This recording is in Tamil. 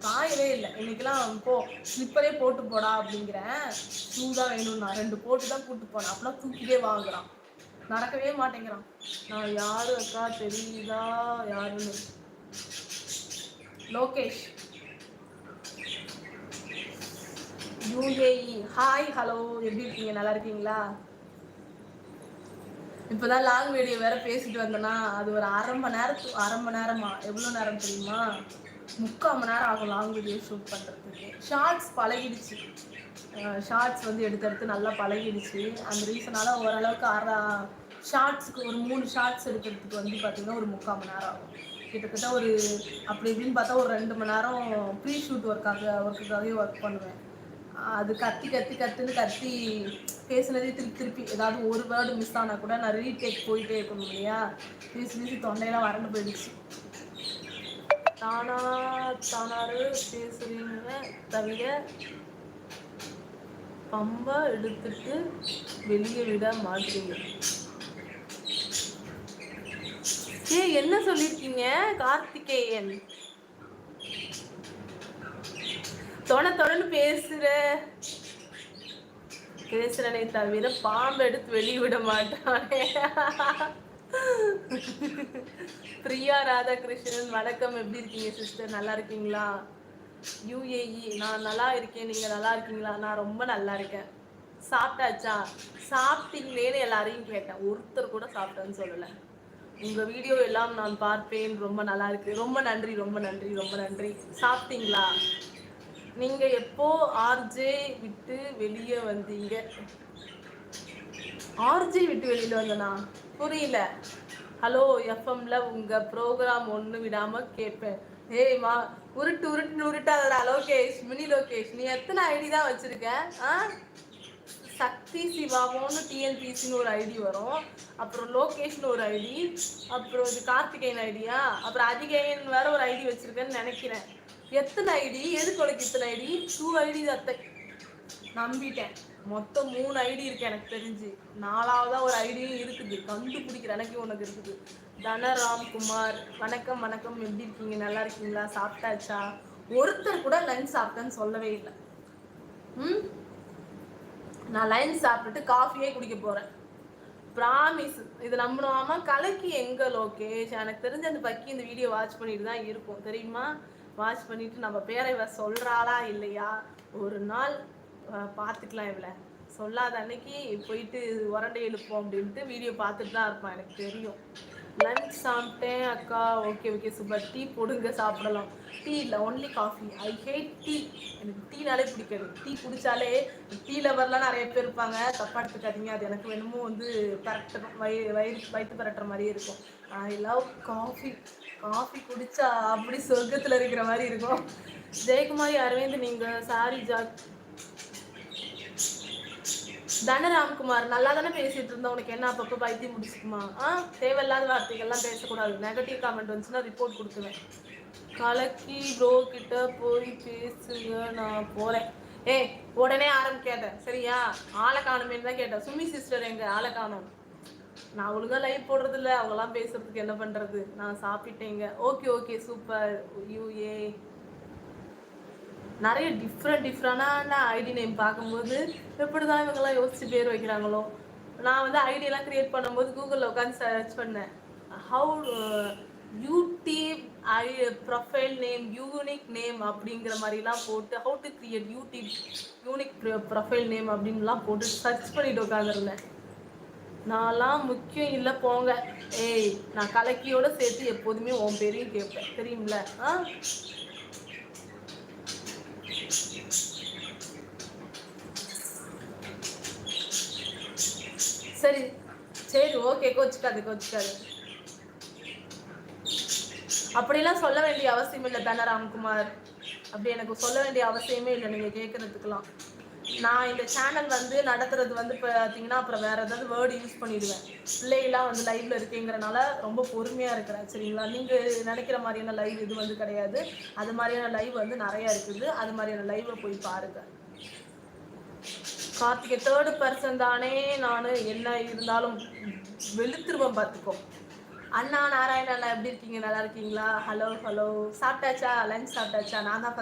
காயவே இல்லை. இன்னைக்கெல்லாம் போ ஸ்லிப்பரே போட்டு போடா அப்படிங்கிறேன். ஷூ தான் வேணும்னா 2 போட்டு தான் கூட்டு போனேன். அப்படின்னா தூக்கிட்டே வாங்குறான். நடக்கவே மாட்டேங்கிறான். நான் யாரு அக்கா தெரியுதா யாருன்னு? லோகேஷ் யூஏஇ. ஹாய் ஹலோ, எப்படி இருக்கீங்க? நல்லா இருக்கீங்களா? இப்போதான் லாங் வீடியோ வேற பேசிட்டு வந்தேன்னா அது ஒரு அரை மணி நேரமா எவ்வளோ நேரம் தெரியுமா? 3/4 மணி நேரம் ஆகும் லாங் வீடியோ ஷூட் பண்ணுறதுக்கு. ஷார்ட்ஸ் பழகிடுச்சு. ஷார்ட்ஸ் வந்து எடுத்து நல்லா பழகிடுச்சு. அந்த ரீசனால ஓரளவுக்கு ஷார்ட்ஸுக்கு ஒரு 3 ஷார்ட்ஸ் எடுக்கிறதுக்கு வந்து பார்த்தீங்கன்னா ஒரு 3/4 மணி நேரம் ஆகும். கிட்டத்தட்ட ஒரு அப்படி இப்படின்னு பார்த்தா ஒரு 2 மணி நேரம் ப்ரீ ஷூட் ஒர்க்குக்காகவே ஒர்க் பண்ணுவேன். அது கத்தி பேசுனதே திருப்பி ஏதாவது ஒரு வேர்டு மிஸ் ஆனால் கூட நான் ரீடேக் போயிட்டே இருக்கணும் இல்லையா? பேசி தொண்டையெல்லாம் வறண்டு போயிடுச்சு. தானாரு பேசுறீங்க தவிர பம்பை எடுத்துட்டு வெளியே விட மாட்டீங்க. என்ன சொல்லிருக்கீங்க கார்த்திகேயன்? தொடன்னு பேசுறனே தவிர பாம்பு எடுத்து வெளியே விட மாட்டானே. பிரியா ராதாகிருஷ்ணன் வணக்கம். எப்படி இருக்கீங்க சிஸ்டர்? நல்லா இருக்கீங்களா? யூஏஇ நான் நல்லா இருக்கேன். நீங்க நல்லா இருக்கீங்களா? நான் ரொம்ப நல்லா இருக்கேன். சாப்பிட்டாச்சா? சாப்பிட்டீங்களேன்னு எல்லாரையும் கேட்டேன். ஒருத்தர் கூட சாப்பிட்டேன்னு சொல்லல. உங்க வீடியோ எல்லாம் நான் பார்ப்பேன். ரொம்ப நல்லா இருக்கு. ரொம்ப நன்றி ரொம்ப நன்றி ரொம்ப நன்றி. சாப்பிட்டீங்களா? நீங்க எப்போ ஆர்ஜே விட்டு வெளியே வந்தீங்க? ஆர்ஜே விட்டு வெளியில வந்தனா புரியல. ஹலோ எஃப்எம்ல உங்க ப்ரோக்ராம் ஒண்ணு விடாம கேட்பேன். ஏய்மா உருட்டாதடா லோகேஷ், மினி லோகேஷ். நீ எத்தனை ஐடி தான் வச்சிருக்க? சக்தி சிவாவோன்னு டிஎன்பிசின்னு ஒரு ஐடி வரும், அப்புறம் லோகேஷ்னு ஒரு ஐடி, அப்புறம் இது கார்த்திகேயன் ஐடியா, அப்புறம் அதிகேயன் வேற ஒரு ஐடி வச்சிருக்கேன்னு நினைக்கிறேன். எத்தனை ஐடி? எதுக்கு உனக்கு இத்தனை ஐடி? 2 ஐடி அத்தை நம்பிட்டேன். மொத்தம் 3 ஐடி இருக்கு எனக்கு தெரிஞ்சு. 4ஆவதா ஒரு ஐடியும் இருக்குது, கண்டுபிடிக்கிற எனக்கு உனக்கு இருக்குது. தனராம்குமார் வணக்கம் வணக்கம். எப்படி இருக்கீங்க? நல்லா இருக்கீங்களா? சாப்பிட்டாச்சா? ஒருத்தர் கூட லஞ்ச் சாப்பிட்டேன்னு சொல்லவே இல்லை. நான் லஞ்ச் சாப்பிட்டுட்டு காஃபியே குடிக்க போறேன். ப்ராமிஸ். இது நம்பணுமா? கலக்கி எங்க லோகேஷ்? எனக்கு தெரிஞ்ச அந்த பக்கி இந்த வீடியோ வாட்ச் பண்ணிட்டு தான் இருக்கும் தெரியுமா? வாட்ச் பண்ணிட்டு நம்ம பேரை இவ சொல்றாளா இல்லையா ஒரு நாள் பார்த்துக்கலாம். இவளை சொல்லாத அன்னைக்கு போயிட்டு உரண்டை எழுப்போம் அப்படின்ட்டு வீடியோ பார்த்துட்டு தான் இருப்பான், எனக்கு தெரியும். லஞ்ச் சாப்பிட்டேன் அக்கா. Okay super. டீ போடுங்க சாப்பிடலாம். டீ இல்லை, only coffee. I hate tea. எனக்கு டீனாலே பிடிக்காது. டீ குடிச்சாலே டீ லவர்லாம் நிறைய பேர் இருப்பாங்க, தப்பா எடுத்துக்காதீங்க. அது எனக்கு என்னமோ வந்து பரட்டணும், வயிற்று பரட்டுற மாதிரியே இருக்கும். I love coffee. காஃபி குடிச்சா அப்படி சொர்க்கத்தில் இருக்கிற மாதிரி இருக்கும். ஜெயக்குமாரி அரவிந்த் நீங்க சாரி ஜாக். தனராம்குமார் நல்லா தானே பேசிட்டு இருந்தோம். உனக்கு என்ன அப்பப்போ பைத்தியம் முடிச்சுக்குமா? தேவையில்லாத வார்த்தைகள்லாம் பேசக்கூடாது. நெகட்டிவ் காமெண்ட் வந்துச்சுன்னா ரிப்போர்ட் கொடுத்துவேன். கலக்கி ப்ரோ கிட்ட போய் பேசுங்க, நான் போறேன். உடனே ஆரம்பிக்காத சரியா? ஆளை காணுமேன்னு தான் கேட்டேன். சுமி சிஸ்டர் எங்க? ஆளை காணும். நான் ஒழுங்கா லைவ் போடுறது இல்லை, அவங்களாம் பேசுறதுக்கு என்ன பண்றது? நான் சாப்பிட்டேங்க. Okay super. யூஏ நிறைய டிஃப்ரெண்டான ஐடி நேம் பார்க்கும்போது எப்படிதான் இவங்கெல்லாம் யோசிச்சு பேர் வைக்கிறாங்களோ. நான் வந்து ஐடியெல்லாம் கிரியேட் பண்ணும்போது கூகுளில் உட்காந்து சர்ச் பண்ணேன். How YouTube profile name, unique name அப்படிங்கிற மாதிரிலாம் போட்டு how to create YouTube unique profile name அப்படின்லாம் போட்டு சர்ச் பண்ணிட்டு உட்காந்துருந்தேன். நான்லாம் முக்கியம் இல்லை போங்க. நான் கலக்கியோட சேர்த்து எப்போதுமே உன் பேரையும் கேட்பேன் தெரியும்ல. சரி ஓகே, கோச்சுக்காது. அப்படிலாம் சொல்ல வேண்டிய அவசியம் இல்லை தனராம்குமார். அப்படி எனக்கு சொல்ல வேண்டிய அவசியமே இல்லை நீங்க கேட்கறதுக்கெல்லாம். நான் இந்த சேனல் வந்து நடத்துறது வந்து பார்த்தீங்கன்னா அப்புறம் வேற ஏதாவது வேர்டு யூஸ் பண்ணிடுவேன். பிள்ளைகளாம் வந்து லைவ்ல இருக்கேங்கிறனால ரொம்ப பொறுமையா இருக்கிறேன் சரிங்களா? நீங்க நினைக்கிற மாதிரியான லைவ் இது வந்து கிடையாது. அது மாதிரியான லைவ் வந்து நிறைய இருக்குது. அது மாதிரியான லைவை போய் பாருங்க. கார்த்திகை 3rd பர்சன் தானே. நான் என்ன இருந்தாலும் வெளுத்துருவேன் பார்த்துக்கோ. அண்ணா நாராயண அண்ணா எப்படி இருக்கீங்க? நல்லா இருக்கீங்களா? ஹலோ சாப்பிட்டாச்சா? லஞ்ச் சாப்பிட்டாச்சா? நான் தான்